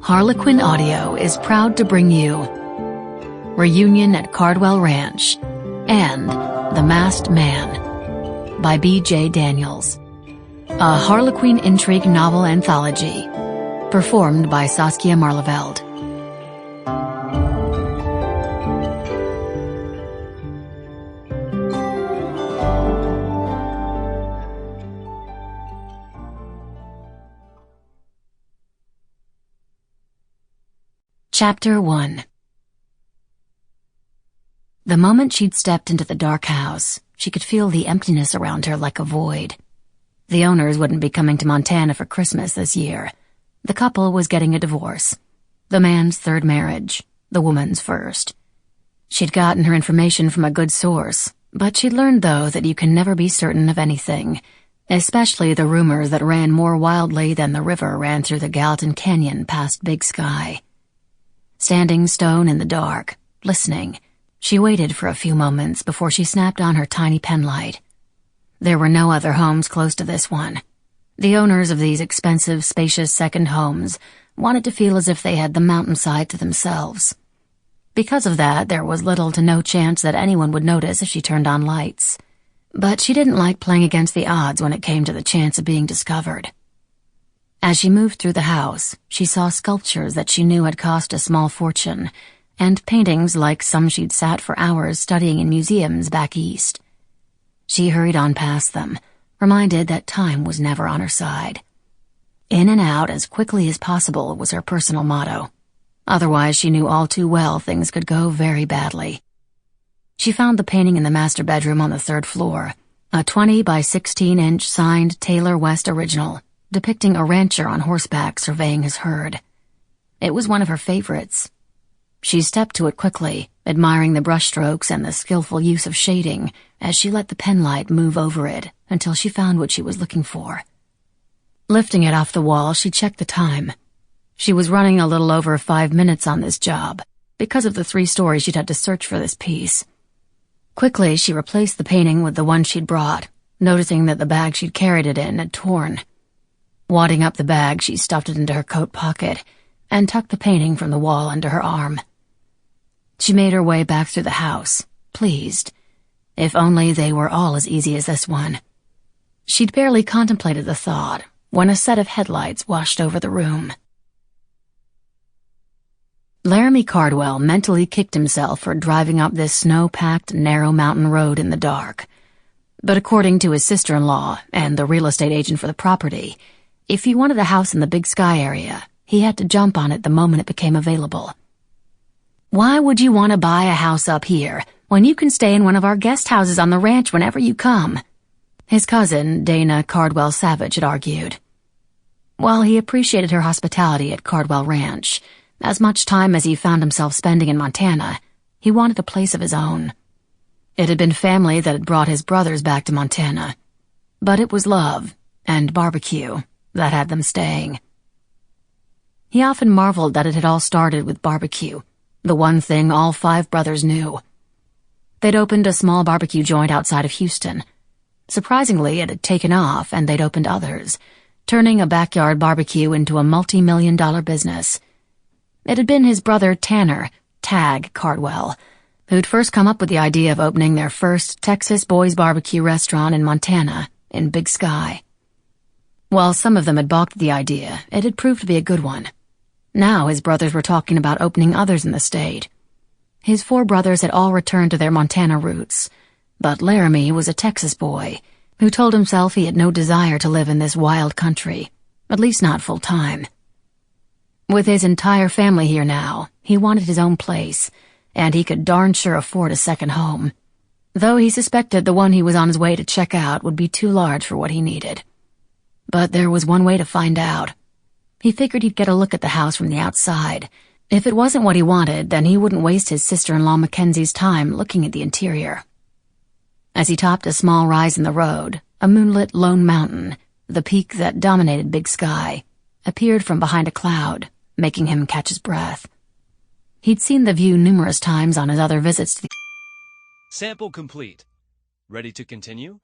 HarlequinAudio is proud to bring you Reunion at Cardwell Ranch and The Masked Man by B.J. Daniels, a Harlequin intrigue novel anthology, performed by Saskia Maarleveld. Chapter 1. The moment she'd stepped into the dark house, she could feel the emptiness around her like a void. The owners wouldn't be coming to Montana for Christmas this year. The couple was getting a divorce. The man's third marriage, the woman's first. She'd gotten her information from a good source, but she'd learned, though, that you can never be certain of anything, especially the rumors that ran more wildly than the river ran through the Gallatin Canyon past Big Sky. Standing stone in the dark, listening, she waited for a few moments before she snapped on her tiny penlight. There were no other homes close to this one. The owners of these expensive, spacious second homes wanted to feel as if they had the mountainside to themselves. Because of that, there was little to no chance that anyone would notice if she turned on lights. But she didn't like playing against the odds when it came to the chance of being discovered. As she moved through the house, she saw sculptures that she knew had cost a small fortune, and paintings like some she'd sat for hours studying in museums back east. She hurried on past them, reminded that time was never on her side. In and out as quickly as possible was her personal motto. Otherwise, she knew all too well things could go very badly. She found the painting in the master bedroom on the third floor, a 20 by 16-inch signed Taylor West original, depicting a rancher on horseback surveying his herd. It was one of her favorites. She stepped to it quickly, admiring the brushstrokes and the skillful use of shading as she let the penlight move over it until she found what she was looking for. Lifting it off the wall, she checked the time. She was running a little over 5 minutes on this job, because of the 3 stories she'd had to search for this piece. Quickly, she replaced the painting with the one she'd brought, noticing that the bag she'd carried it in had torn. Wadding up the bag, she stuffed it into her coat pocket and tucked the painting from the wall under her arm. She made her way back through the house, pleased. If only they were all as easy as this one. She'd barely contemplated the thought when a set of headlights washed over the room. Laramie Cardwell mentally kicked himself for driving up this snow-packed, narrow mountain road in the dark. But according to his sister-in-law and the real estate agent for the property, if he wanted a house in the Big Sky area, he had to jump on it the moment it became available. "Why would you want to buy a house up here when you can stay in one of our guest houses on the ranch whenever you come?" his cousin, Dana Cardwell Savage, had argued. While he appreciated her hospitality at Cardwell Ranch, as much time as he found himself spending in Montana, he wanted a place of his own. It had been family that had brought his brothers back to Montana, but it was love and barbecue that had them staying. He often marveled that it had all started with barbecue, the one thing all 5 brothers knew. They'd opened a small barbecue joint outside of Houston. Surprisingly, it had taken off, and they'd opened others, turning a backyard barbecue into a multi-million-dollar business. It had been his brother Tanner, Tag Cardwell, who'd first come up with the idea of opening their first Texas Boys Barbecue restaurant in Montana, in Big Sky. While some of them had balked at the idea, it had proved to be a good one. Now his brothers were talking about opening others in the state. His 4 brothers had all returned to their Montana roots, but Laramie was a Texas boy who told himself he had no desire to live in this wild country, at least not full-time. With his entire family here now, he wanted his own place, and he could darn sure afford a second home, though he suspected the one he was on his way to check out would be too large for what he needed. But there was one way to find out. He figured he'd get a look at the house from the outside. If it wasn't what he wanted, then he wouldn't waste his sister-in-law Mackenzie's time looking at the interior. As he topped a small rise in the road, a moonlit lone mountain, the peak that dominated Big Sky, appeared from behind a cloud, making him catch his breath. He'd seen the view numerous times on his other visits to the... Sample complete. Ready to continue?